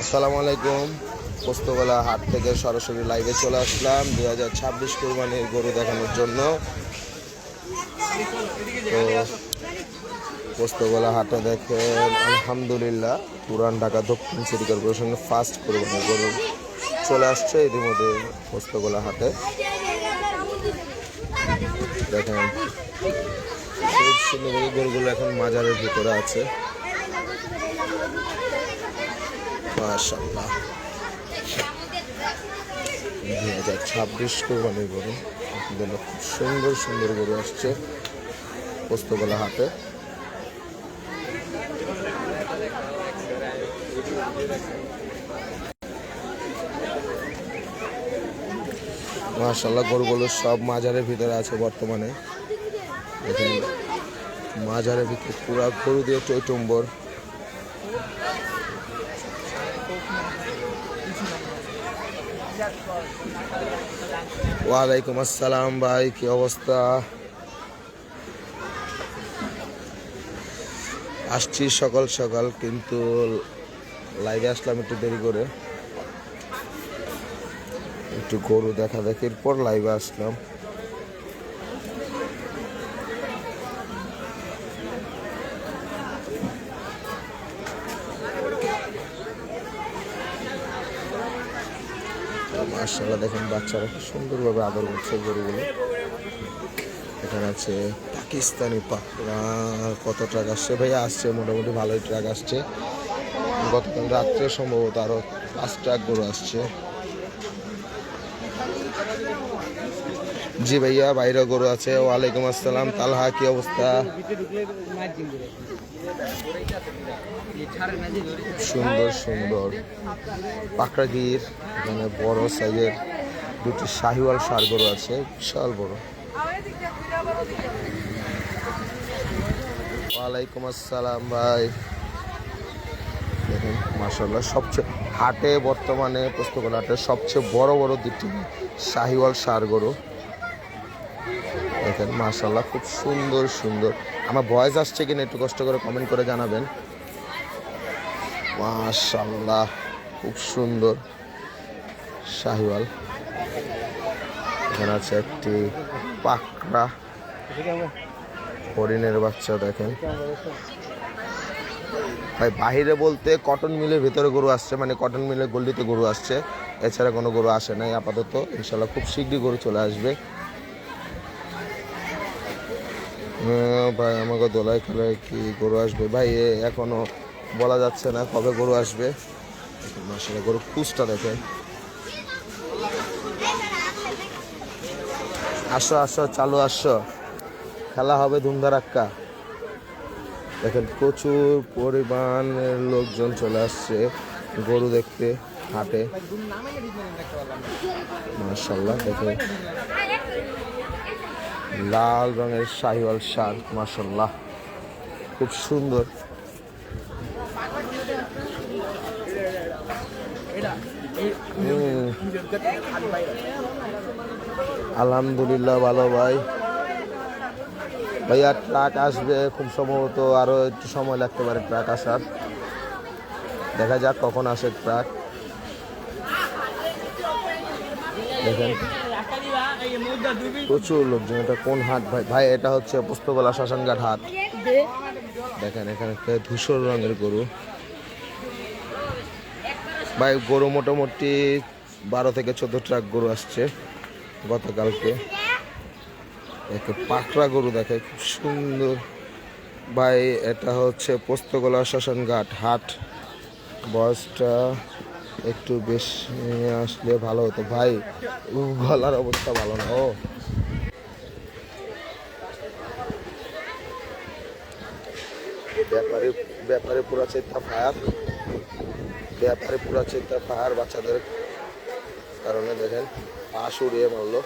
আসসালামু আলাইকুম। পোস্তগোলা হাট থেকে সরাসরি লাইভে চলে আসলাম 2026 কোরবানির গরু দেখানোর জন্য। তো পোস্তগোলা হাটে দেখেন আলহামদুলিল্লাহ পুরান ঢাকা দক্ষিণ সিটি কর্পোরেশনের ফার্স্ট কোরবানির গরু চলে আসছে ইতিমধ্যে পোস্তগোলা হাটে। দেখেন খুব সুন্দর গরুগুলো এখন মাজারের ভিতরে আছে। মাশাআল্লাহ 2026 কোরবানির গরু খুব সুন্দর সুন্দর গরু আসছে পোস্তগোলা হাটে। মাশাআল্লাহ গরুগুলো সব মাজারের ভিতরে আছে বর্তমানে। দেখেন মাজারের ভিতরে পুরা গরু দিয়ে টইটম্বর। ওয়ালাইকুম আসসালাম ভাই, কি অবস্থা? আসছি সকাল সকাল, কিন্তু লাইভে আসলাম একটু দেরি করে, একটু গরু দেখা দেখির পর লাইভে আসলাম। মাশাআল্লাহ দেখেন বাচ্চারা খুব সুন্দরভাবে আদর করছে গরুগুলো। এখানে আছে পাকিস্তানি পাকড়া। কত ট্রাক আসছে ভাইয়া? আসছে মোটামুটি ভালোই ট্রাক আসছে। গতকাল রাত্রে সম্ভবত আরো 5 ট্রাক গরু আসছে। জি ভাইয়া, বাইরে গরু আছে। ওয়ালাইকুম আসসালাম তালহা, কি অবস্থা? সুন্দর সুন্দর পাকড়া গির, এখানে বড় সাইজের দুটি শাহিওয়াল ষাঁড় গরু আছে, বিশাল বড়। ওয়ালাইকুম আসসালাম ভাই। দেখেন মাশাআল্লাহ সবচেয়ে হাটে বর্তমানে পোস্তগোলা হাটে সবচেয়ে বড় বড় দুটি শাহিওয়াল ষাঁড় গরু। দেখেন মাশাআল্লাহ খুব সুন্দর সুন্দর। আমার ভয়েস আসছে কিনা একটু কষ্ট করে কমেন্ট করে জানাবেন। মাশাআল্লাহ খুব সুন্দর শাহিওয়াল। এখানে আছে একটি পাকড়া হরিণের বাচ্চা। দেখেন ভাই বাহিরে বলতে কটন মিলের ভিতরে গরু আসছে, মানে কটন মিলের গল্লিতে গরু আসছে, এছাড়া কোনো গরু আসে নাই আপাতত। ইনশাল্লাহ খুব শীঘ্রই গরু চলে আসবে। ভাই আমাকে দোলাই খেলায় কি গরু আসবে ভাই এখনো বলা যাচ্ছে না কবে গরু আসবে। মাশাআল্লাহ গরু কুচটা দেখেন। আসো আসো চালু আসো, খেলা হবে ধুমধারাক্কা। দেখেন প্রচুর পরিমাণের লোকজন চলে আসছে গরু দেখতে হাটে। মাশাআল্লাহ দেখেন লাল রঙের শাহিওয়াল ষাঁড়, মাশাআল্লাহ খুব সুন্দর। আলহামদুলিল্লাহ ভালো ভাই। ভাইয়া ট্রাক আসবে খুব সম্ভবত, আরো একটু সময় লাগতে পারে ট্রাক আসার। দেখা যাক কখন আসে ট্রাক। দেখেন প্রচুর লোকজন। এটা কোন হাট ভাই? ভাই এটা হচ্ছে পোস্তগোলা শ্মশানঘাট হাট। দেখেন এখানে ধূসর রঙের গরু। ভাই গরু মোটামুটি 12 থেকে 14 ট্রাক গরু আসছে গতকালকে। পাকড়া গরু দেখে খুব সুন্দর। ভাই এটা হচ্ছে পোস্তগোলা শ্মশানঘাট হাট। বয়সটা একটু বেশি আসলে ভালো হতো ভাই, গলার অবস্থা ভালো না। ও ব্যাপারে ব্যাপারে পুরা চেতা ফায়ার, ব্যাপারে পুরা চেতা ফায়ার বাচ্চাদের কারণে। দেখেন পাশ উড়িয়ে মারলো,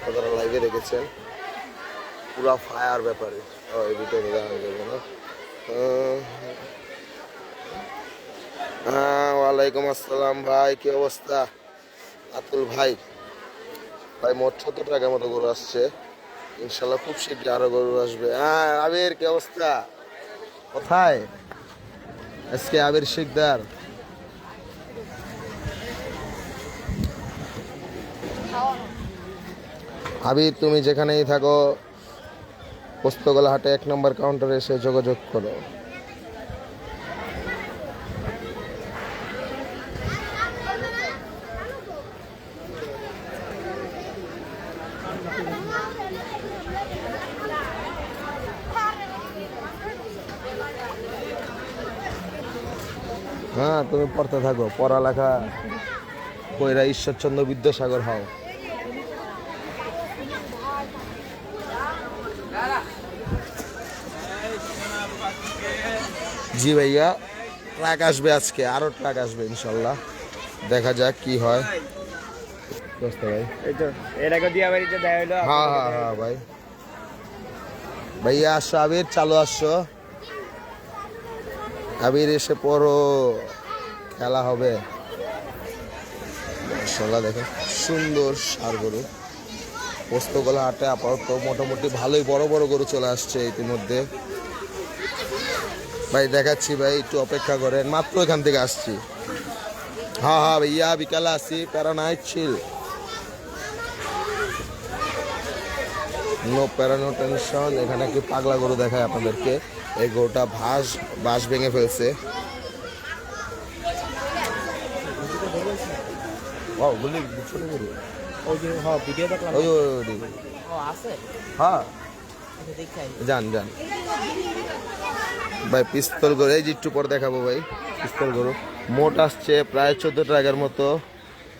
আপনারা লাইভে দেখেছেন। পুরা ফায়ার ব্যাপারে এই ভিতরে দেখানো যাবে না। ওয়ালাইকুম আসসালাম ভাই, কি অবস্থা? আতুল ভাই, ভাই মোট 14 টাকার মতো গরু আসছে। ইনশাল্লাহ খুব শীঘ্রই আরো গরু আসবে। আবির কি অবস্থা? কোথায় আজকে আবির শিকদার? আবির, তুমি যেখানেই থাকো পোস্তগোলা হাটে 1 নম্বর কাউন্টারে এসে যোগাযোগ করো। হ্যাঁ, তুমি পড়তে থাকো, পড়ালেখা কইরা ঈশ্বরচন্দ্র বিদ্যাসাগর হও। জি ভাইয়া, ট্রাক আসবে আজকে, আরো ট্রাক আসবে ইনশাল্লাহ, দেখা যাক কি হয়। ভাই হ্যাঁ হ্যাঁ হ্যাঁ ভাই, ভাইয়া আসছো, আবির চালু আসছো, আবির এসে পড়ো, খেলা হবে। মাশাআল্লাহ দেখেন সুন্দর ষাঁড় গরু পোস্তগোলা হাটে আপাতত মোটামুটি ভালোই বড় বড় গরু চলে আসছে ইতিমধ্যে। ভাই দেখাচ্ছি ভাই, একটু অপেক্ষা করেন, মাত্র এখান থেকে আসছি। হ্যাঁ হ্যাঁ ভাইয়া, বিকালে আসছি, প্যারা নাই, ছিল নো প্যারা নো টেনশন। এখানে কি পাগলা গরু দেখায় আপনাদেরকে, এই গরুটা বাঁশ ভেঙে ফেলছে। ছোট গরু হ্যাঁ, যান যান ভাই, পিস্তল গরু এই যে একটু পর দেখাবো ভাই, পিস্তল গরু মোট আসছে প্রায় 14 টাকার মতো।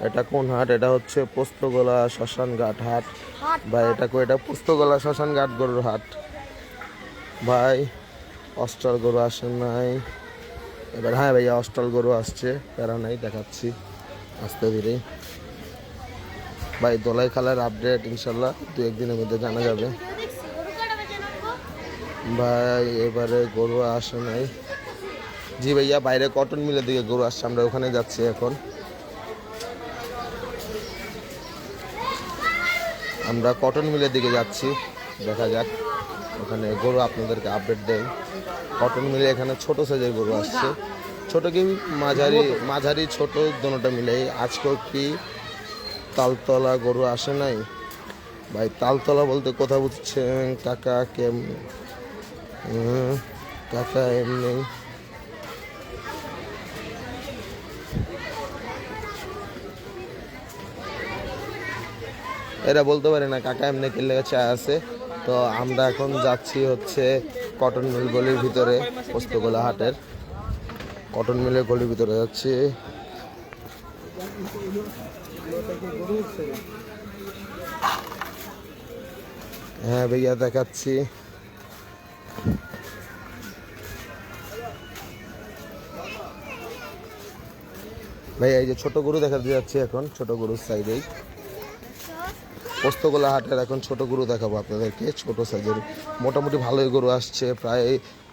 এটা কোন হাট? এটা হচ্ছে পোস্তগোলা শ্মশান ঘাট হাট ভাই। এটা পোস্তগোলা শ্মশান ঘাট গরুর হাট ভাই। অস্ট্রাল গরু আসে নাই এবার। হ্যাঁ ভাইয়া, অস্ট্রাল গরু আসছে, প্যারা নাই, দেখাচ্ছি আস্তে ধীরে ভাই। দোলাই খালার আপডেট ইনশাল্লাহ 2-1 দিনের মধ্যে জানা যাবে ভাই। এবারে গরু আসে নাই। জি ভাইয়া, বাইরে কটন মিলের দিকে গরু আসছে, আমরা ওখানে যাচ্ছি এখন। আমরা কটন মিলের দিকে যাচ্ছি, দেখা যাক ওখানে গরু আপনাদেরকে আপডেট দেয়। কটন মিলে এখানে ছোট সাইজের গরু আসছে, ছোট কি মাঝারি ছোট দোনোটা মিলে। আজকেও কি তালতলা গরু আসে নাই ভাই? তালতলা বলতে কথা বুঝছেন কাকা? কাকা এমনি এরা বলতে পারে না কাকা এমনি কেলে চা আছে। তো আমরা এখন যাচ্ছি হচ্ছে কটন মিল গলির ভিতরে, পোস্তগোলা হাটের কটন মিলের গলির ভিতরে যাচ্ছি। হ্যাঁ ভাইয়া, দেখাচ্ছি ভাইয়া। এই যে ছোট গরু দেখা যাচ্ছে এখন, ছোট গরুর সাইডেই পোস্তগোলা হাটের এখন ছোট গরু দেখাবো আপনাদেরকে। ছোট সাইজের মোটামুটি ভালোই গরু আসছে, প্রায়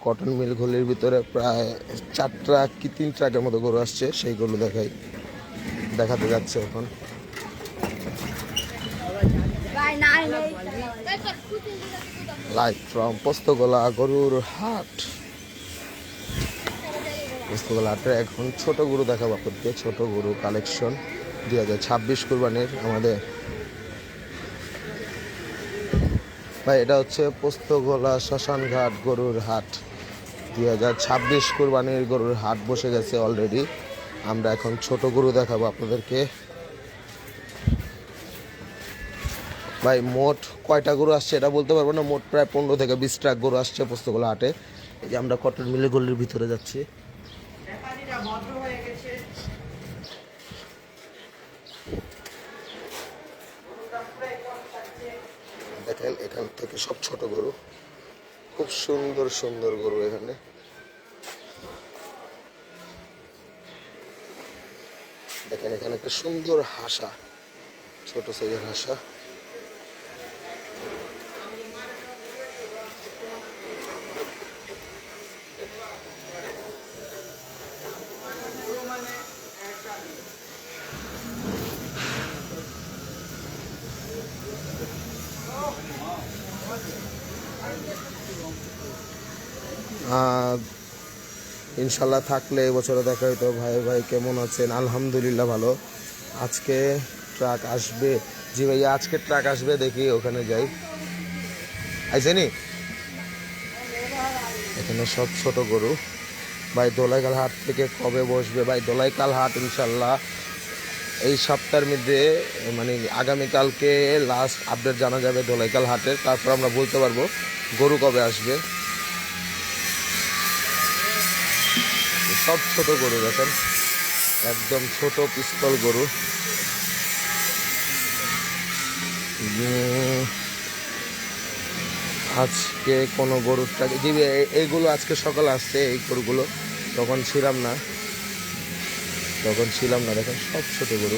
কটন মিল গলির ভিতরে প্রায় 4 ট্রাক কি 3 ট্রাকের মতো গরু আসছে, সেই গরু দেখাতে যাচ্ছে এখন। লাইভ ফ্রম পোস্তগোলা গরুর হাট। পোস্তগোলা হাটে এখন ছোট গরু দেখাবো আপনাদেরকে, ছোট গরু কালেকশন 2026 কুরবানির আমাদের ভাই। এটা হচ্ছে পোস্তগোলা শ্মশান ঘাট গরুর হাট, 2026 কুরবানির গরুর হাট বসে গেছে অলরেডি। আমরা এখন ছোট গরু দেখাবো আপনাদেরকে ভাই। মোট কয়টা গরু আসছে এটা বলতে পারবো না, মোট প্রায় 15 থেকে 20 ট্রাক গরু আসছে পোস্তগোলা হাটে। এই যে আমরা কটন মিলের গলির ভিতরে যাচ্ছি। দেখেন এখান থেকে সব ছোট গরু, খুব সুন্দর সুন্দর গরু এখানে। দেখেন এখানে একটা সুন্দর হাসা, ছোট সাইজের হাসা। ইনশাল্লাহ থাকলে এবছরে দেখা হইতো। ভাই কেমন আছেন? আলহামদুলিল্লাহ ভালো। আজকে ট্রাক আসবে জি ভাইয়া আজকে ট্রাক আসবে, দেখি ওখানে যাই। আইসেনি এখানে সব ছোট গরু। ভাই দোলাইখাল হাট থেকে কবে বসবে? ভাই দোলাইখাল হাট ইনশাল্লাহ এই সপ্তাহের মধ্যে, মানে আগামীকালকে লাস্ট আপডেট জানা যাবে দোলাইখাল হাটের, তারপর আমরা বলতে পারবো গরু কবে আসবে। সব ছোট গরু দেখেন, একদম ছোট পিস্তল গরু। আজকে কোনো গরুটাকে জি এইগুলো আজকে সকালে আসছে, এই গরুগুলো তখন ছিলাম না, দেখেন সব ছোট গরু।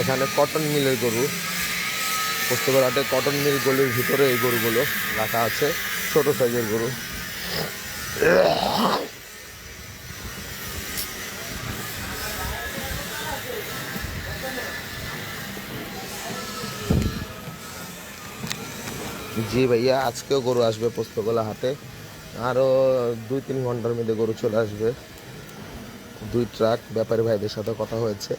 এখানে কটন মিলের গরু, পোস্তগড়াটে কটন মিল গলির ভিতরে এই গরুগুলো রাখা আছে, ছোট সাইজের গরু। জি ভাইয়া আজকেও গরু আসবে পোস্তগোলা হাটে, আরও 2-3 ঘন্টার মধ্যে গরু চলে আসবে। 2 ট্রাক ব্যাপারী ভাইদের সাথে কথা হয়েছে।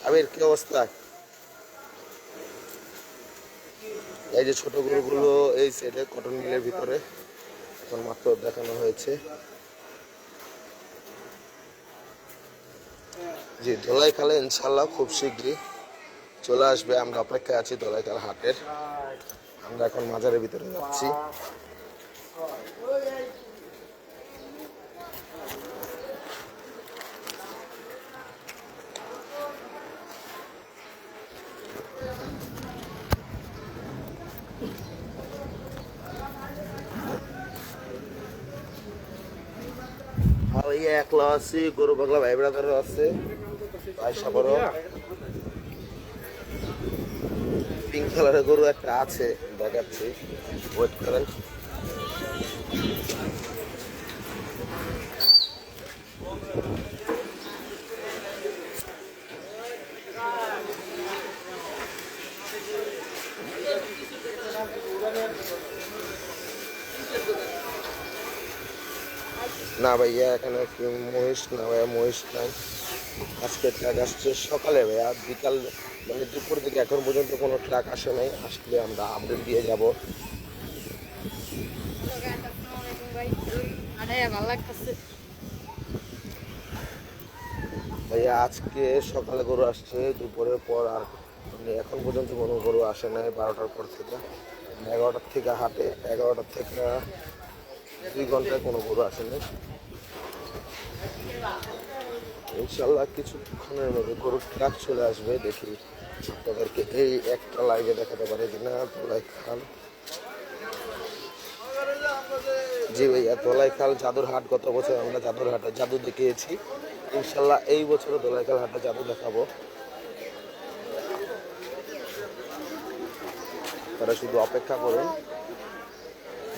আবির কি অবস্থা? এই যে ছোট গরুগুলো এই সাইডে কটন মিলের ভিতরে এখন মাত্র দেখানো হয়েছে। জি দোলাইখালে ইনশাল্লাহ খুব শীঘ্রই চলে আসবে, আমরা অপেক্ষায় আছি দোলাইখাল হাটের। আমরা এখন মাজারের ভিতরে যাচ্ছি। ওই একলা আছি, গরু পাগলা ভাই ব্রাদারও আছে, পয়সা বড় পিঙ্ক কালারের গরু একটা আছে, দেখাচ্ছি, ওয়েট করেন। না ভাইয়া এখানে মহিষ না ভাইয়া, মহিষ নাই। আজকে ট্রাক আসছে সকালে ভাইয়া, বিকাল মানে দুপুর থেকে এখন পর্যন্ত কোনো ট্রাক আসে নাই, আসলে আমরা আপডেট দিয়ে যাব। ভাইয়া আজকে সকালে গরু আসছে, দুপুরের পর আর মানে এখন পর্যন্ত কোনো গরু আসে নাই। 12টার পর থেকে 11টার থেকে হাটে, 11টার থেকে 2 ঘন্টায় কোনো গরু আসে নাই। ইনশাল্লাহ কিছুক্ষণের মধ্যে গরুর ট্রাক চলে আসবে, দেখি আপনাদেরকে এই একটা লাইভে দেখাতে পারে কিনা। দোলাইখাল জি ভাইয়া দোলাইখাল জাদুর হাট, গত বছর আমরা জাদুর হাটে জাদু দেখিয়েছি, ইনশাল্লাহ এই বছরও দোলাইখাল হাটে জাদু দেখাবো। তারা শুধু অপেক্ষা করুন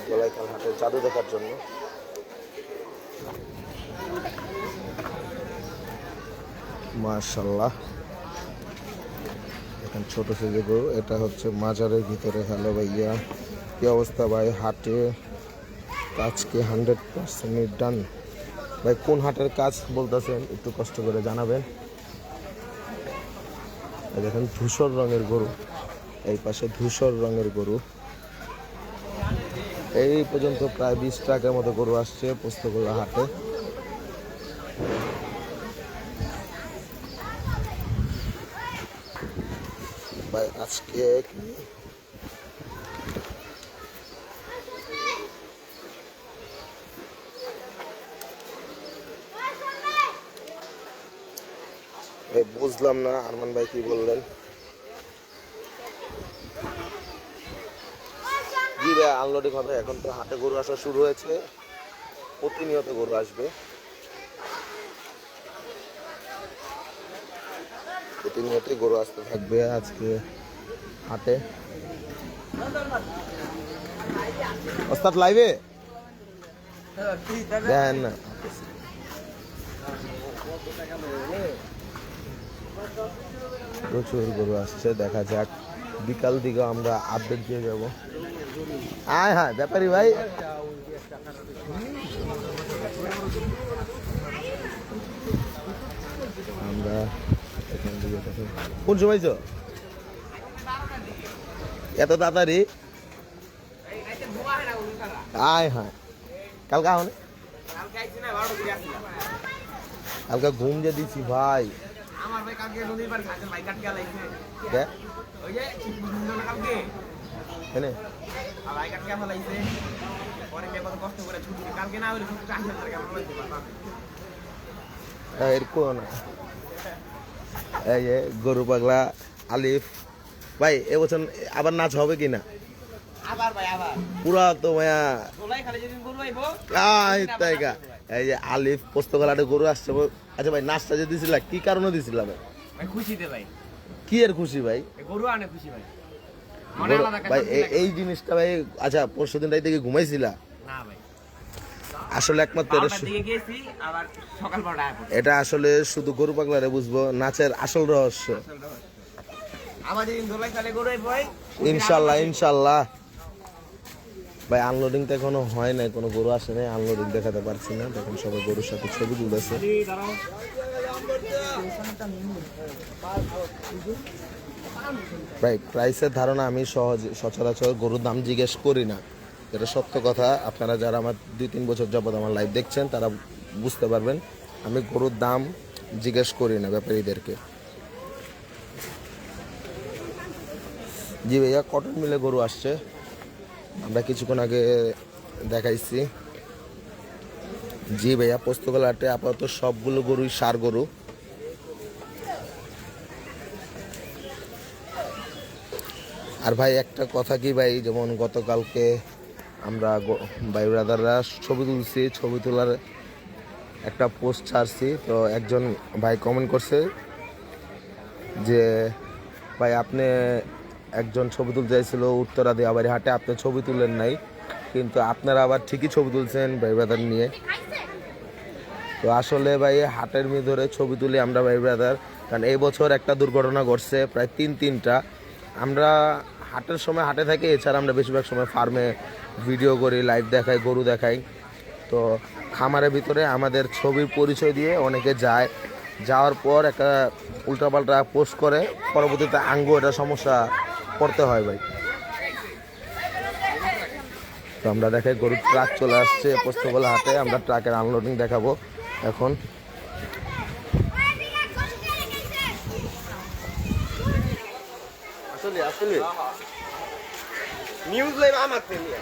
দোলাইখাল হাটে জাদু দেখার জন্য। মাশাআল্লাহ এখন ছোট সাইজের গরু, এটা হচ্ছে মাজারের ভিতরে। হ্যালো ভাইয়া কি অবস্থা ভাই? হাটে কাজকে 100% ডান ভাই। কোন হাটের কাজ বলতেছেন একটু কষ্ট করে জানাবেন। দেখেন ধূসর রঙের গরু, এই পাশে ধূসর রঙের গরু। এই পর্যন্ত প্রায় 20 ট্রাকের মতো গরু আসছে পোস্তগোলা হাটে। ভাই আজকে বুঝলাম না আরমান ভাই কি বললেন। জি ভাই আনলোডিং হবে, এখন তো হাটে গরু আসা শুরু হয়েছে, প্রতিনিয়ত গরু আসবে, প্রতিনিয়ত গরু আসতে থাকবে আজকে হাটে। ওস্তাদ লাইভে দেখেন না প্রচুর গরু আসছে, দেখা যাক বিকাল দিকে আমরা আপডেট দিয়ে যাব। হ্যাঁ হ্যাঁ ব্যাপারী ভাই, আমরা এখান থেকে কোন সময় তো এত তাড়াতাড়ি? আয় হ্যাঁ কালকে আহ কালকে ঘুম যে দিছি ভাই। আমার ভাই কালকে নদীর পাড়ে থাকেন ভাই, কাটকে লাইছে দেখ ওই যে কালকে এনে আর ভাই কাটকে লাইছে পরে কে কত কষ্ট করে ছুটি কালকে না হলে ছুটি 80,000 টাকা আমরা পাইতে পারতাম। এরকম না, এই যে গরু পাগলা আলিফ ভাই এবছর আবার নাচ হবে কিনা? আবার ভাই আবার পুরা তো মায়া গোলাই খালি যেদিন গরু আইবো তাই গা। এই যে আলিফ পোস্তগলাটে গরু আসছে। আচ্ছা ভাই নাচটা যে দিছিলা কি কারণে দিছিলা ভাই? ভাই খুশিতে ভাই। কি এর খুশি ভাই? গরু আনে খুশি ভাই, মনে আলাদা ভাই এই জিনিসটা ভাই। আচ্ছা পরশু দিন রাইতে কি ঘুমাইছিলা? না ভাই, আসলে একমাত্র দিকে গেছি আবার সকাল 12টায় এটা আসলে শুধু গরু পাগলারে বুঝবো নাচের আসল রহস্য। আবার যেদিন গোলাই খালি গরু আইবো ভাই ইনশাল্লাহ ইনশাল্লাহ। ভাই আনলোডিং তো এখনো হয় নাই, কোনো গরু আসে নাই, আনলোডিং দেখাতে পারছি না। দেখুন সবাই গরুর সাথে ছবি তুলতেছে। ভাই প্রাইসের ধারণা আমি সচরাচর গরুর দাম জিজ্ঞেস করি না, এটা সত্য কথা। আপনারা যারা আমার 2-3 বছর যাবত আমার লাইভ দেখছেন তারা বুঝতে পারবেন আমি গরুর দাম জিজ্ঞেস করি না ব্যাপারীদেরকে। জি ভাইয়া কটন মিলে গরু আসছে, আমরা কিছুক্ষণ আগে দেখাইছি। জি ভাইয়া পোস্তগোলাটে আপাতত সবগুলো গরুই ষাঁড় গরু। আর ভাই একটা কথা কি ভাই, যেমন গতকালকে আমরা ভাই ব্রাদাররা ছবি তুলছি, ছবি তোলার একটা পোস্ট ছাড়ছি, তো একজন ভাই কমেন্ট করছে যে ভাই আপনি একজন ছবি তুলতে চাইছিল উত্তরা দিয়াবাড়ি হাটে, আপনি ছবি তুলেন নাই, কিন্তু আপনারা আবার ঠিকই ছবি তুলছেন ভাই ব্রাদার নিয়ে। তো আসলে ভাই হাটের ভিতরে ছবি তুলি আমরা ভাই ব্রাদার, কারণ এই বছর একটা দুর্ঘটনা ঘটছে প্রায় তিনটা। আমরা হাটের সময় হাটে থাকি, এছাড়া আমরা বেশিরভাগ সময় ফার্মে ভিডিও করি, লাইভ দেখাই, গরু দেখাই। তো খামারের ভিতরে আমাদের ছবির পরিচয় দিয়ে অনেকে যায়, যাওয়ার পর একটা উল্টাপাল্টা পোস্ট করে, পরবর্তীতে আঙ্গু এটা সমস্যা পড়তে হয় ভাই। তো আমরা দেখাই গরুর ট্রাক চলে আসছে পোস্তগোলা হাটে, আমরা ট্রাকের আনলোডিং দেখাবো এখন। আসলে আসলে নিউজ লাইভ আমার প্রেমিয়া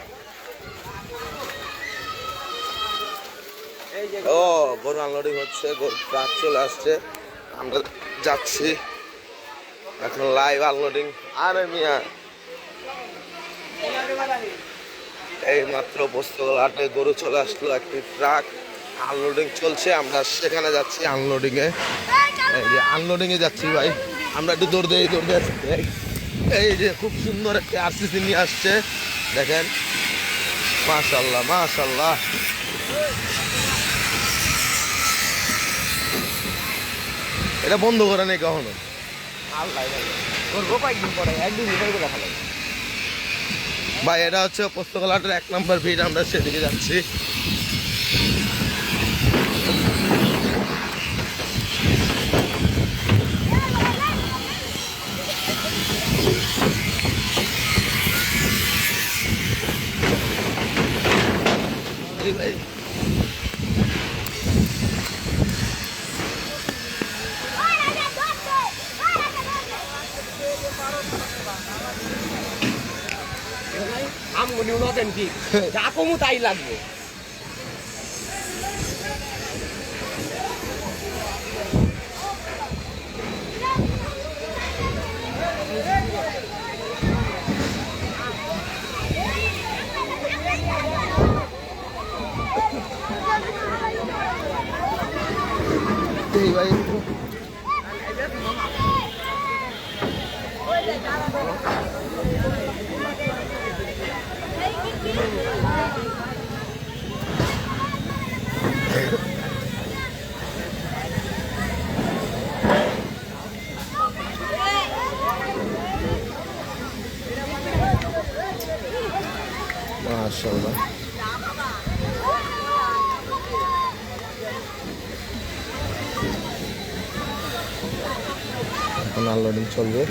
ও গরু আনলোডিং হচ্ছে, গরু ট্রাক চলে আসছে, আমরা যাচ্ছি এখন লাইভ আনলোডিং। আরে মিয়া এই মাত্র পোস্তগোলা হাটে গরু চলে আসলো, একটি ট্রাক আনলোডিং চলছে, আমরা সেখানে যাচ্ছি আনলোডিং এ। এই যে আনলোডিং এ যাচ্ছি ভাই, আমরা একটু দৌড় দিয়ে এই যে খুব সুন্দর একটা আরসিসি নিয়ে আসছে, দেখেন মাশাআল্লাহ মাশাআল্লাহ। এটা বন্ধ করে নেই কখনো, করবো কয়েকদিন পরে, একদিন ভিতরে করে ভালো ভাই। এটা হচ্ছে পোস্তগোলা হাটের 1 নম্বর ভিড়, আমরা সেদিকে যাচ্ছি। ভাই আমগুলি অথেন্টিক, যা কমু তাই লাগবে। ভাই এখন আনলোডিং চলবে।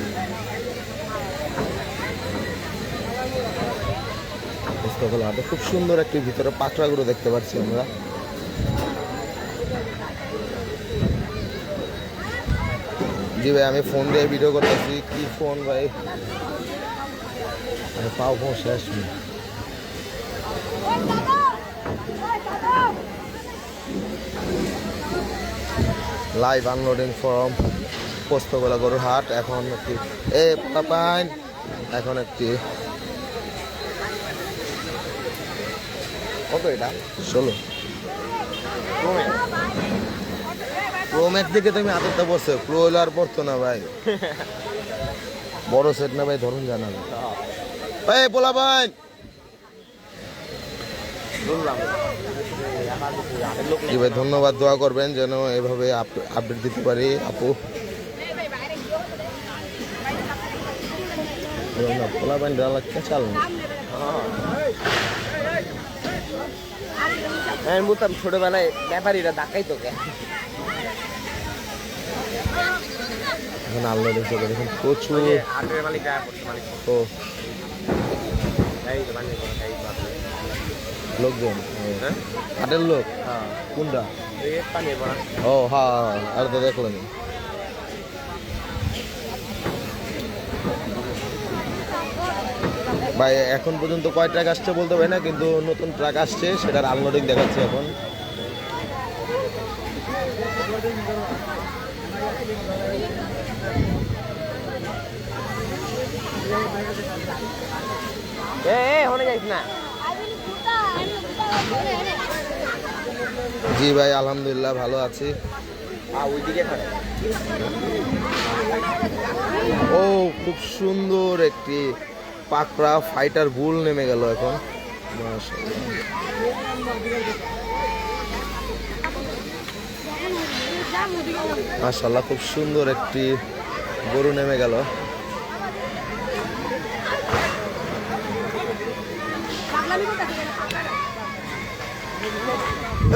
পোস্তগোলা হাটে খুব সুন্দর একটি ভিতরে পাকড়াগুলো দেখতে পাচ্ছি আমরা। জি ভাই, আমি ফোন দিয়ে ভিডিও করতেছি। কি ফোন ভাই, আমি পাও ফোন শেষ নেই। লাইভ আনলোডিং ফ্রম পোস্তগোলা গরুর হাট। এখন একটি পাপাইন, এখন একটি কত এটা 16 প্রো ম্যাক্স দিকে তুমি আদরটা বসে প্রো হইলে আর পড়তো না ভাই। বড় সেট না ভাই, ধরুন জানাবে ভাই পোলা ভাই। জি ভাই, ধন্যবাদ। দোয়া করবেন যেন এভাবে আপডেট দিতে পারি আপু। পোলা ভাই ডাল লাগছে চাল বুঝতাম ছোটবেলায় ব্যাপারীরা ডাকাই তোকে। এখন আনলোডিং চলে, দেখুন প্রচুর ও লোকজন। হাটের লোক কোনটা? ও হ্যাঁ, আর তো দেখলেন। ভাই এখন পর্যন্ত কয় ট্রাক আসছে বলতে পারি না, কিন্তু নতুন ট্রাক আসছে, সেটার আনলোডিং দেখাচ্ছি এখন। জি ভাই, আলহামদুলিল্লাহ ভালো আছি। ও খুব সুন্দর একটি পাকড়া ফাইটার বুল নেমে গেল এখন। মাশাআল্লাহ, খুব সুন্দর একটি গরু নেমে গেল।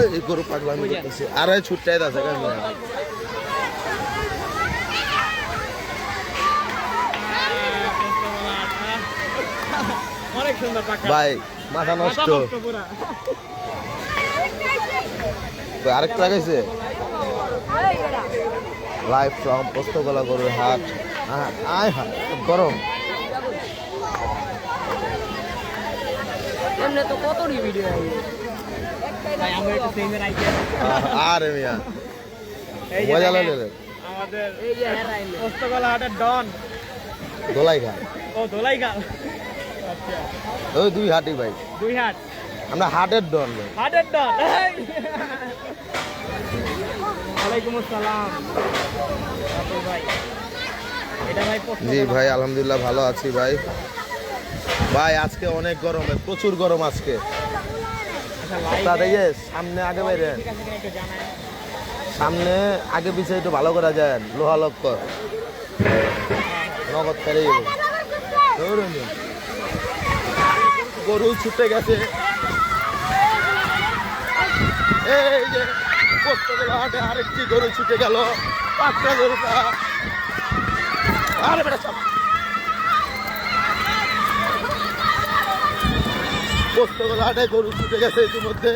এই গরু পাগলামি করতেছে, আর ছুটটাই আছে কেন ভাই, মাথা নষ্ট। আরেকটা লাগাইছে লাইভ ফ্রম পোস্তগোলা গরুর হাট। আয় হায় গরম। আরে মিয়া মজা লাগলে আমাদের পোস্তগোলা হাটের ডন দোলাই খা। ও দোলাই গাল। ওই দুই হাটই ভাই, দুই হাট আমরা হাটের ডন ভাই। হাটের ডন। ওয়ালাইকুম আসসালাম ভাই। এটা ভাই জি ভাই, আলহামদুলিল্লাহ ভালো আছি ভাই। ভাই আজকে অনেক গরম, প্রচুর গরম আজকে। সামনে আগে বাইরে, সামনে আগে পিছিয়ে একটু ভালো করা যায়। লোহা লক্কর নগদ পেরে গরু ছুটে গেছে। এই যে পোস্তগোলা হাটে আরেকটি গরু ছুটে গেল, পাঁচটা গরুটা। আরে বেটা সব পোস্তগোলা হাটে গরু ছুটে গেছে ইতিমধ্যে।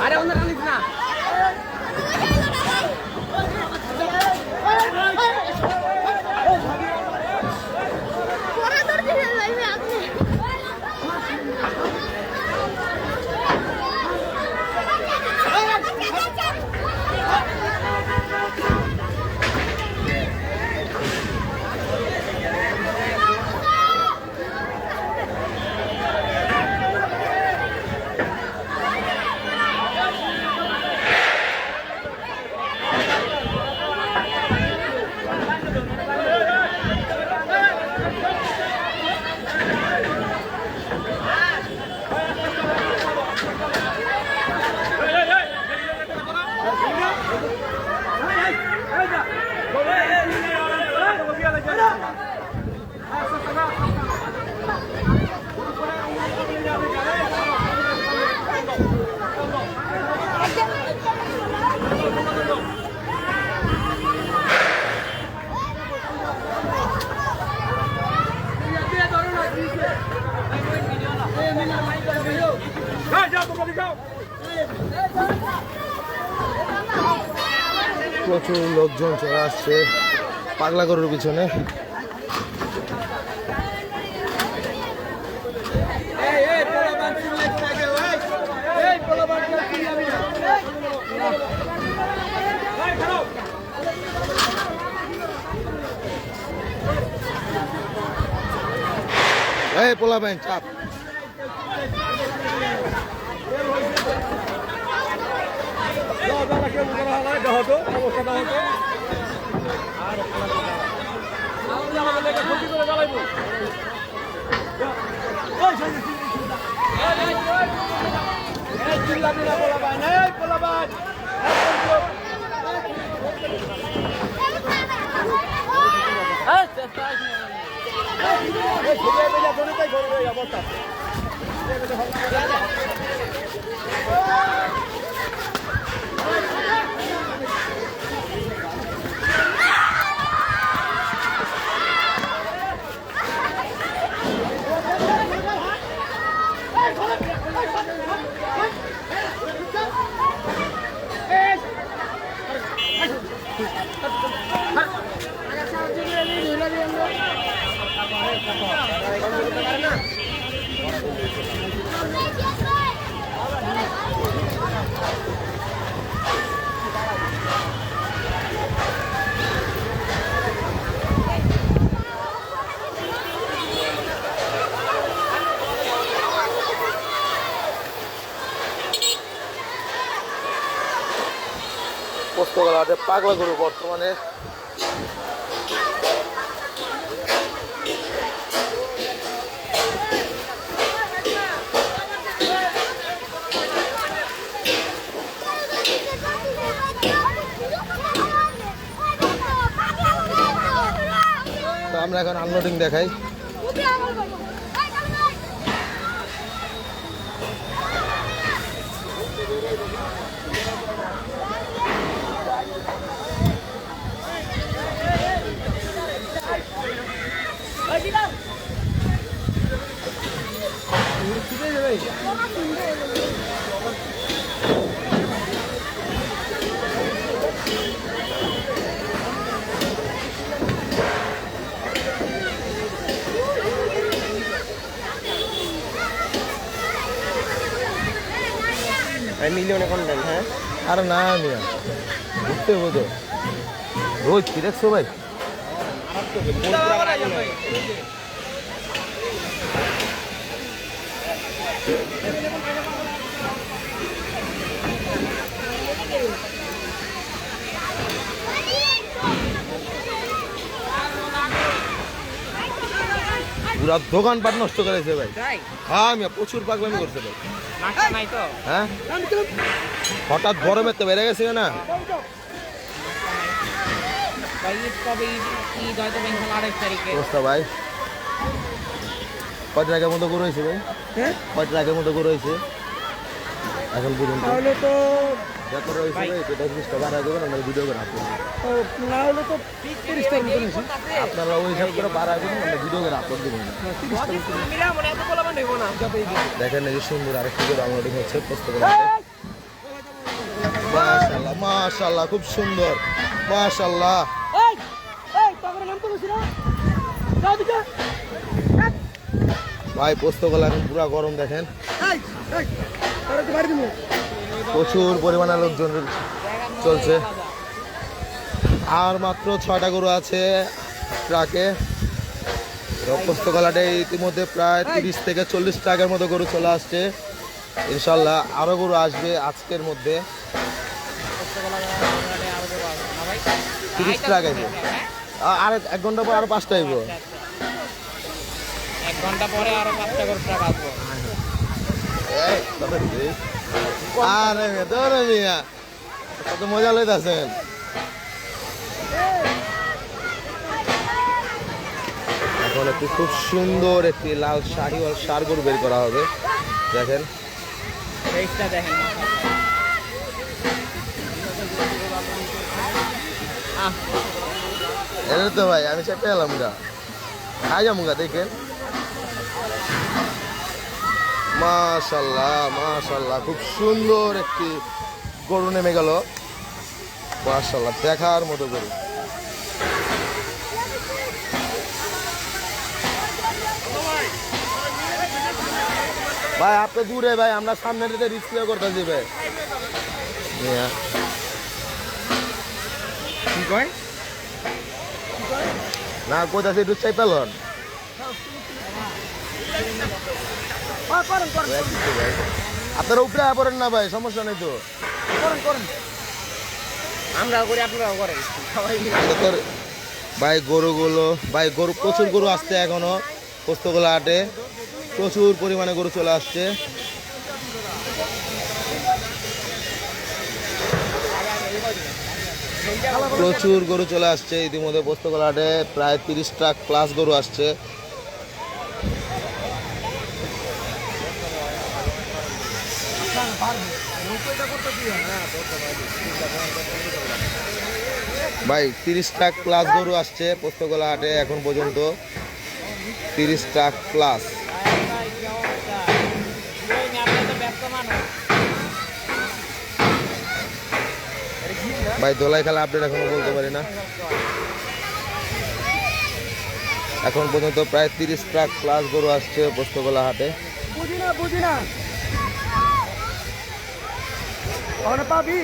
আরে ওনার আনিস না। প্রচুর লোকজন চলে আসছে পাগলা গরুর পিছনে। এই পোলা ব্যাংক চাপ পোস্তগোলাহাটে পাগলা গরু বর্তমানে তো আমরা এখন আনলোডিং দেখাই। মিলিয়নে কন্টেন্ট। হ্যাঁ আরে না মিয়া ঘুরতে হবো তো রোজ কি দেখছো ভাই? পুরা দোকানপাট নষ্ট করেছে ভাই। হ্যাঁ মিয়া প্রচুর পাগলামি করছে ভাই। হ্যাঁ হঠাৎ গরমের তো বেড়ে গেছে না। ভাই কয় টাকার মতো গরু হয়েছে ভাই? কয় টাকার মতো গরু হয়েছে এখন পর্যন্ত? যত রয়েছে ভাই সেটা 20টা বাড়ায় দেবেন, আমরা ভিডিও করে আপলোড আপনারা ওই হিসাব করে বাড়ায় দেবেন, আমরা ভিডিও করে আপলোড দেবেন। দেখেন এই যে সুন্দর আরেকটি করে ডাউনলোডিং হচ্ছে পোস্তগোলাহাটে। মাশাআল্লাহ মাশাআল্লাহ খুব সুন্দর মাশাআল্লাহ। ভাই পোস্তগোলা এখন পুরা গরম দেখেন, প্রচুর পরিমাণে লোকজন চলছে। আর মাত্র 6টা গরু আছে ট্রাকে। পোস্তগোলাহাটে ইতিমধ্যে প্রায় 30 থেকে 40 ট্রাকের মতো গরু চলে আসছে। ইনশাল্লাহ আরো গরু আসবে আজকের মধ্যে। 30 ট্রাক আছে। আর 1 ঘন্টা পর আরো 5টা আইব। 1 ঘন্টা পরে আরো 5টা করে ট্রাক আসবে। আরে ধরে মিয়া কত মজা লইতাছেন। এখন একটি খুব সুন্দর একটি লাল শাহিওয়াল ষাঁড় গরু বের করা হবে। দেখেন দেখেন এটা তো ভাই আমি চেপে এলাম গা খাই যাবো গা। দেখেন মাশাল্লাহ মাশাল্লাহ, খুব সুন্দর একটি গরু নেমে গেল। মাশাল্লাহ, দেখার মতো গরু। ভাই আপনি দূরে ভাই, আমরা সামনে রিস্ক করতেছি ভাই। কি কয় না কোথাছে একটু চাই পেলন আপনারা উপরে পড়েন না ভাই, সমস্যা নেই তো। আমরাও করি আপনারাও করেন সবাই মিলে। ভাই গরুগুলো, ভাই গরু প্রচুর গরু আসছে এখনো পোস্তগোলা হাটে, প্রচুর পরিমাণে গরু চলে আসছে। প্রচুর গরু চলে আসছে ইতিমধ্যে পোস্তগোলা হাটে, প্রায় 30 ট্রাক প্লাস গরু আসছে। ভাই 30 ট্রাক প্লাস গরু আসছে পোস্তগোলা হাটে এখন পর্যন্ত, 30 ট্রাক প্লাস। ভাই দোলাই খেলা আপডেট এখনো বলতে পারি না। এখন পর্যন্ত প্রায় 30 ট্রাক প্লাস গরু আসছে পোস্তগোলা হাটে। বুঝি না ওখানে পাবি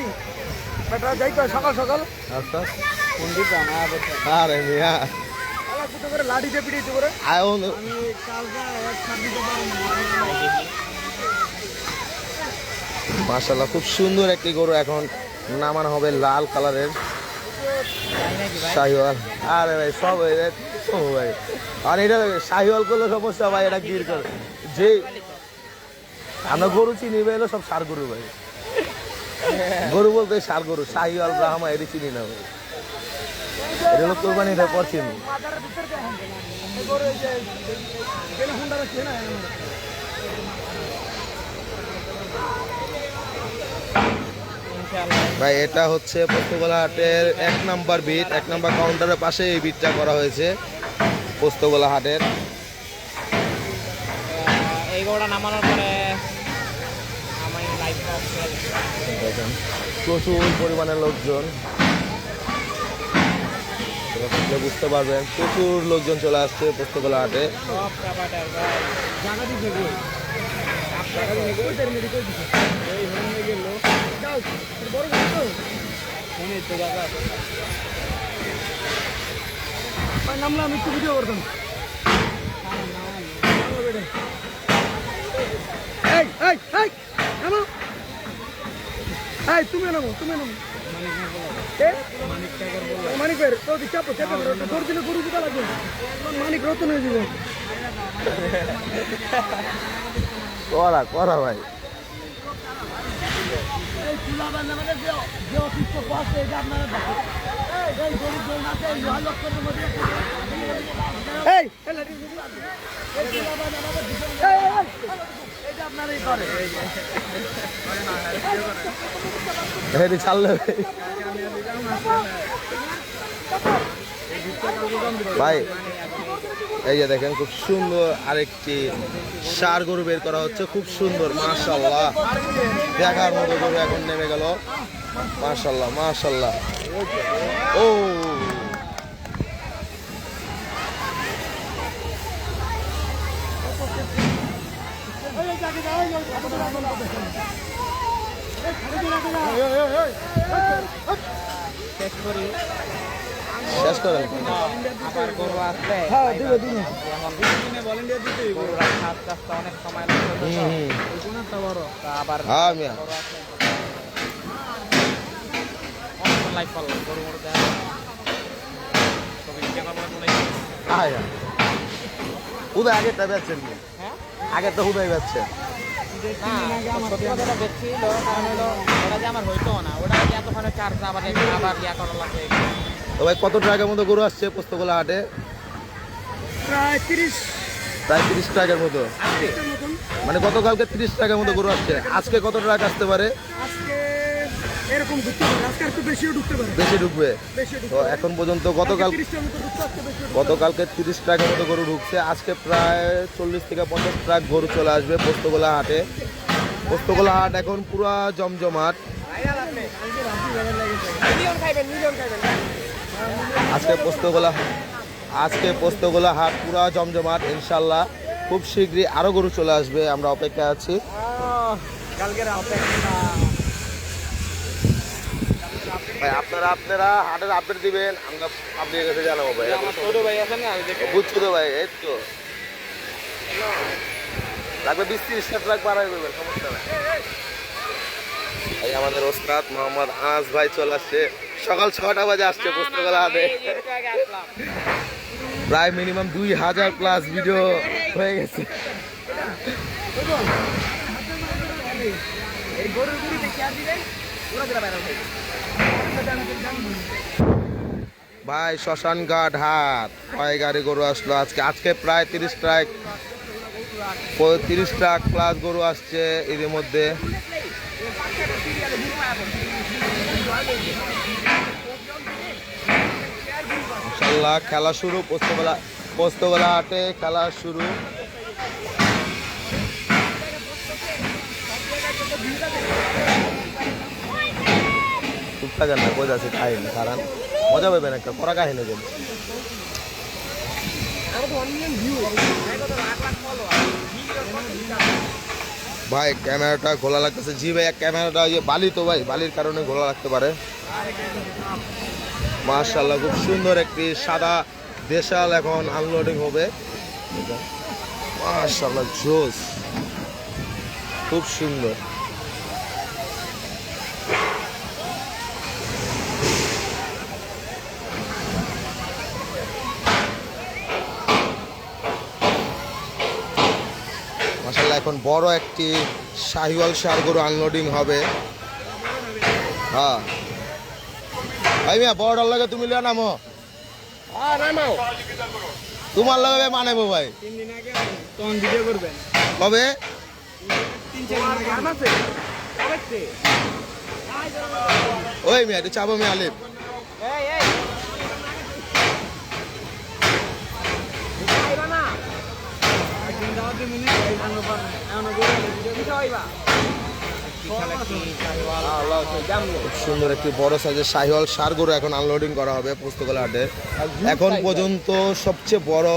বেটা, যাই তো সকাল সকাল। আচ্ছা কোন দিকে আরে মিয়া করে লাঠি দিয়ে পিটিয়ে করে আয়ন মাশাআল্লাহ, খুব সুন্দর একটি গরু এখন নামানো হবে, লাল কালারের শাহিওয়াল। আরে ভাই সব ভাই, আর এটা শাহিওয়াল করলে সমস্যা ভাই, এটা গির করে যে আমরা গরু চিনি ভাই, এলো সব সার গরু ভাই। গরু বলতে সার গরু, শাহিওয়াল ব্রাহ্মা এটি চিনি না ভাই, এটা হলো কোরবানির পর চিনি। ভাই এটা হচ্ছে পোস্তগোলা হাটের 1 নাম্বার বিট, 1 নাম্বার কাউন্টারের পাশে এই বিটটা করা হয়েছে পোস্তগোলা হাটের। এই গরুটা নামানোর পরে আমি লাইভ দেখেন প্রচুর পরিমাণে লোকজন, বুঝতে পারবেন প্রচুর লোকজন চলে আসছে পোস্তগোলা হাটে। সব কাপাটার ভাই জায়গা দিতে গো আপনারা কইতে মেডিকেল দিতে এই হয়ে গেল যাও বড় তো ফোনে তো জায়গা ভাই নামলা, আমি একটু ভিডিও করতাম। এই এই এই নামো, এই তুমি নামো মানিক ভাই তো চাপো চাপো ধর দিলে গরু দিতে লাগবে, মানিক রতন হয়ে যাবে। করা করা ভাই, ছাড়লে ভাই। এই যে দেখেন খুব সুন্দর আরেকটি ষাঁড় গরু বের করা হচ্ছে, খুব সুন্দর মাশাআল্লাহ, দেখার মতো গরু এখন নেমে গেল। মাশাআল্লাহ মাশাআল্লাহ। ও শেষ করেন। আবার গরু আসছে গরুরা আস্তে আস্তে অনেক সময় আবার হ্যাঁ মিয়া, লাইভ করলাম গরু গরু আয়া উদয় আগেরটা বেচছেন কি? হ্যাঁ আগের তো উদয় বেচছেন। সত্যি কথাটা দেখছিল, কারণ হলো ওটা যে আমার হইতো না, ওটা যে এতক্ষণে চার্জ আবার ইয়া করা লাগবে। তো ভাই কত টাকার মতো গরু আসছে পোস্তগোলা হাটে? প্রায় 30 টাকার মতো। মানে গতকালকে 30 টাকার মতো গরু আসছে, আজকে কত টাকা আসতে পারে? আজকে এরকম ঢুকতে পারে, আজকে একটু বেশিও ঢুকতে পারে, বেশি ঢুকবে। বেশি তো এখন পর্যন্ত গতকাল 30টার মতো ঢুকতে, আজকে বেশি ঢুকতে। গতকালকে 30 ট্রাকের মতো গরু ঢুকছে, আজকে প্রায় 40 থেকে 50 ট্রাক গরু চলে আসবে পোস্তগোলা হাটে। পোস্তগোলা হাট এখন পুরা জমজমাট। আজকে পোস্তগোলা হাট পুরা জমজমাট ইনশাল্লাহ। খুব শীঘ্রই আরো গরু চলে আসবে, আমরা অপেক্ষায় আছি। ভাই আপনারা হাটের আপডেট দিবেন, আমরা আপনাদের কাছে জানাবো ভাই। ছোট ভাই আছে না, বুঝছো তো ভাই, এই তো লাগবে 20-30টা ট্রাক বাড়াই দেবেন, সমস্যা নাই। এই আমাদের ওস্তাদ মোহাম্মদ আনাস ভাই চলে আসছে, সকাল 6টা বাজে আসছে পোস্তগোলা হাটে। প্রায় মিনিমাম 2000 প্লাস ভিডিও হয়ে গেছে। ভাই শ্মশানঘাট হাট কয় গাড়ি গরু আসলো আজকে প্রায় 30 ট্রাক প্লাস গরু আসছে এর মধ্যে। ইনশাল্লাহ খেলা শুরু, পোস্তগোলা হাটে খেলা শুরু। চুপ থাকেন না, বোঝা আছে খাইনি, কারণ মজা পাবেন একটা করা কাহিনী কিন্তু। ভাই ক্যামেরাটা ঘোলা লাগতেছে। জি ভাই, ক্যামেরাটা ওই যে বালি, তো ভাই বালির কারণে ঘোলা লাগতে পারে। মাশাআল্লাহ খুব সুন্দর একটি সাদা দেশাল এখন আনলোডিং হবে। মাশাআল্লাহ জোস, খুব সুন্দর। মাশাআল্লাহ এখন বড় একটি শাহিওয়াল ষাঁড় গরু আনলোডিং হবে। হ্যাঁ ভাই মিয়া, বড়টার লাগে তুমি লিয়া নামো, তোমার লাগে মানেবো ভাই। 3 দিন আগে তখন ভিডিও করবেন, কবে? 3-4 দিন আগে আছে। ওই মিয়া একটু চাবো মিয়া আলিফ। খুব সুন্দর একটি বড় সাইজের শাহিওয়াল ষাঁড় গরু এখন আনলোডিং করা হবে পোস্তগোলা হাটে। এখন পর্যন্ত সবচেয়ে বড়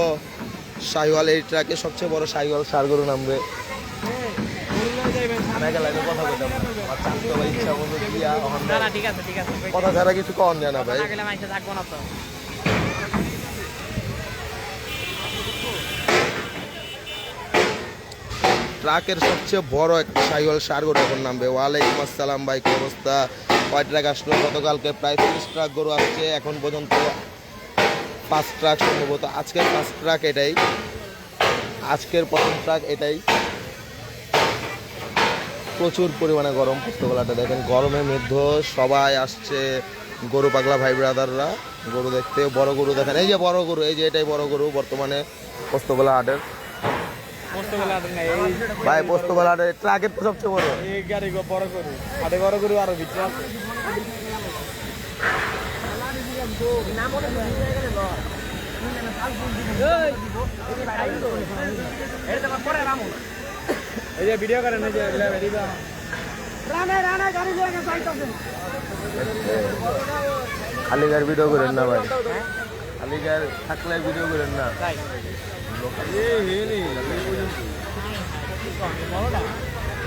শাহিওয়াল, এই ট্রাকে সবচেয়ে বড় শাহিওয়াল ষাঁড় গরু নামবে। কথা ছাড়া কিছু কম যায় না ভাই। ট্রাকের সবচেয়ে বড় একটা শাহিওয়াল ষাঁড় গরু এখন নামবে। ওয়ালাইকুম আসসালাম ভাই, কি অবস্থা? কয় ট্রাক আসলো? গতকালকে প্রায় 30 ট্রাক গরু আসছে, এখন পর্যন্ত 5 ট্রাক সম্ভবত। আজকের 5 ট্রাক এটাই, আজকের প্রথম ট্রাক এটাই। প্রচুর পরিমাণে গরম পোস্তগোলাটা, দেখেন গরমের মধ্যে সবাই আসছে গরু পাগলা ভাই ব্রাদাররা গরু দেখতে। বড় গরু দেখেন, এই যে বড় গরু, এই যে এটাই বড় গরু বর্তমানে পোস্তগোলা হাটের। ভাই পোস্তগোলা হাটের ট্রাকের তো সবচেয়ে বড় এই গাড়ি, বড় গরু হাটে, বড় গরু আরো ভিতরে আছে। এই যে ভিডিও করেন, এই যে খালি গাড়ি ভিডিও করেন না ভাই, খালি গাড়ি থাকলে ভিডিও করেন না।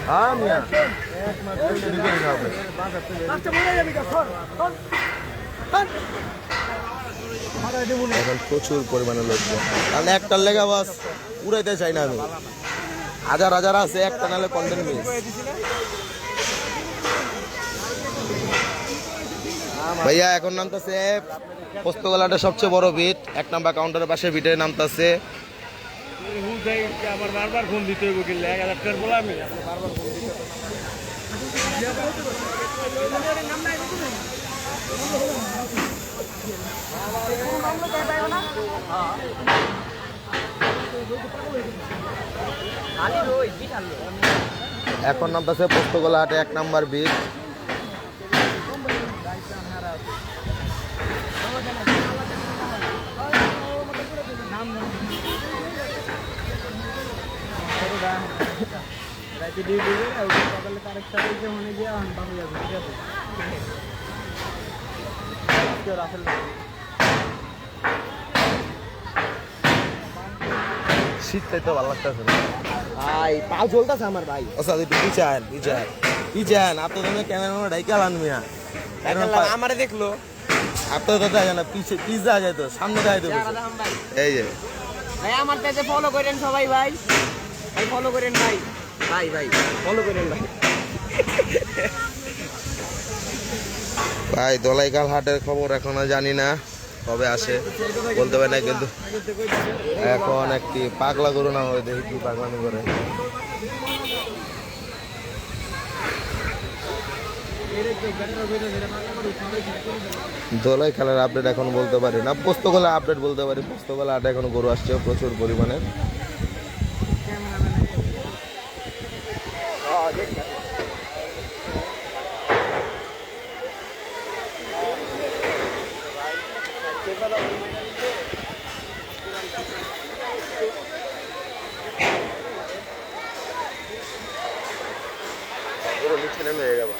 হ্যাঁ মিয়া, এখন প্রচুর পরিমাণে লোক, কারণ একটার লেগা বাস উড়াইতে চাই না আমি। হাজার হাজার আছে, একটা নালে কন্টেন্ট মিস। ভাইয়া এখন নামতেছে পোস্তগোলাটা সবচেয়ে বড় বিট, 1 নাম্বার কাউন্টারের পাশে বিটে নামতেছে। আবার বারবার ফোন দিতে হইব, কি লেগ আলাপটার বলা আমি বারবার ফোন দিতে এখন নামতেছে পোস্তগোলা হাটে 1 নাম্বার বিট। রাতে ডিউটি করে সকালে তার সাথে যে মনে গিয়ে বামে যাবে ঠিক আছে আজকে রাসেল শীতটাই তো ভালো লাগতেছে না ভাই পা জ্বলতেছে আমার ভাই ওস্তাদ একটু পিছান আপনার জন্য ক্যামেরা ডাইকাল আনমিয়া আমারে দেখলো আপনার তো যায় না পিছা যায় তো সামনে যায় তো এই যে ভাই আমার পেজে ফলো করেন সবাই ভাই ভাই ফলো করেন ভাই ভাই ভাই ফলো করেন ভাই ভাই দলাইকাল হাটের খবর এখনো জানি না কবে আসে বলতে পারি না কিন্তু এখন একটি পাগলা গরু না হয় দেখি কি পাগলামি করে দোলাই খেলার আপডেট এখন বলতে পারি না পোস্তগোলা আপডেট বলতে পারি পোস্তগোলা হাটে এখন গরু আসছে প্রচুর পরিমাণে নিচে নেমে যাবা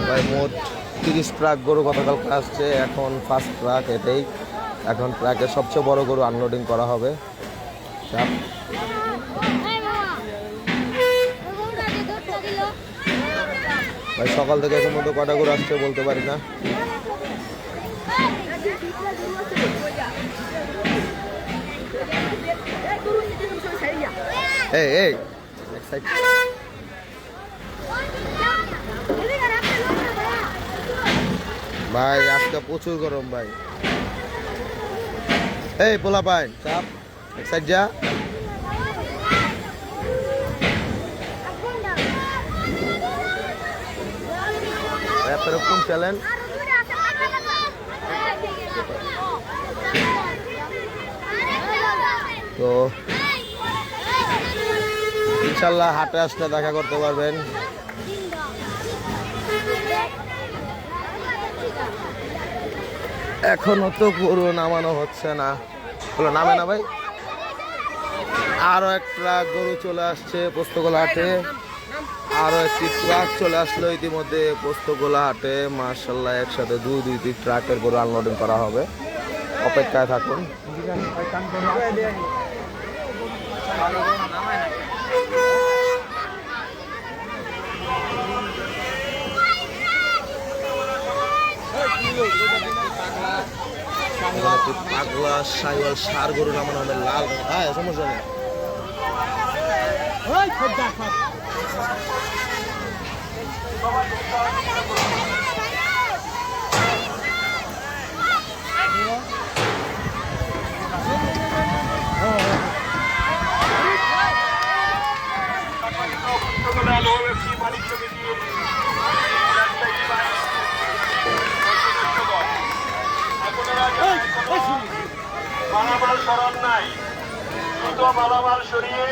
ভাই মোট 30 ট্রাক গরু গতকাল আসছে এখন ফার্স্ট ট্রাক এটাই এখন ট্রাকের সবচেয়ে বড় গরু আনলোডিং করা হবে ভাই সকাল থেকে এখন মতো কটা গরু আসছে বলতে পারি না এই ভাই আজকে প্রচুর গরম ভাই এই পোলা পাইন চাপ এক সাইড যা আপনারা কোন চ্যানেল তো ইনশাল্লাহ হাটে আসলে দেখা করতে পারবেন এখনো তো গরু নামানো হচ্ছে না বলো নামে না ভাই আরো এক ট্রাক গরু চলে আসছে পোস্তগোলা হাটে আরো একটি ট্রাক চলে আসলো ইতিমধ্যে পোস্তগোলা হাটে মার্শাল্লাহ একসাথে দুই ট্রাকের গরু আনলোডিং করা হবে অপেক্ষায় থাকুন পাগলা সাইওয়াল সার গরু নামানো হবে লাল হ্যাঁ সমস্যা নেই মালামাল সরণ নাই দ্রুত মালামাল সরিয়ে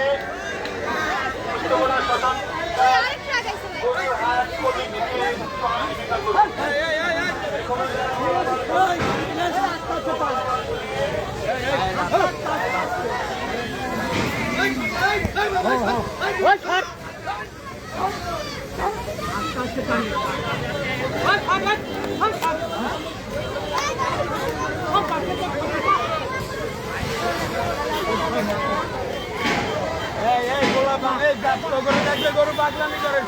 গরু পাগলামি করে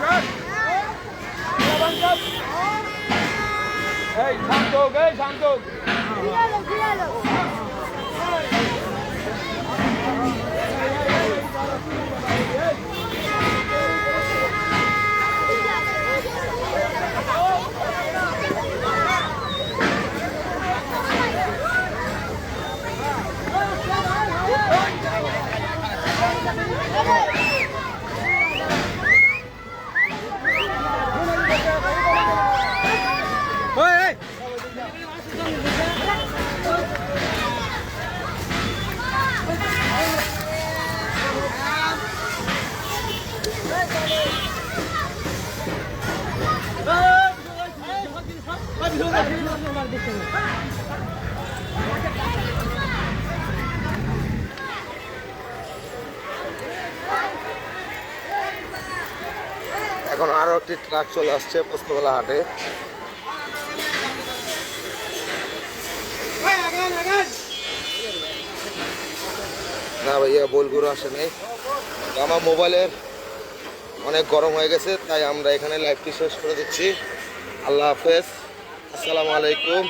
শান্ত আরও একটি ট্রাক চলে আসছে পোস্তগোলা হাটে। না ভাইয়া বোলগুলো আসে নাই। আমার মোবাইলের অনেক গরম হয়ে গেছে, তাই আমরা এখানে লাইভটি শেষ করে দিচ্ছি। আল্লাহ হাফেজ, আসসালামু আলাইকুম।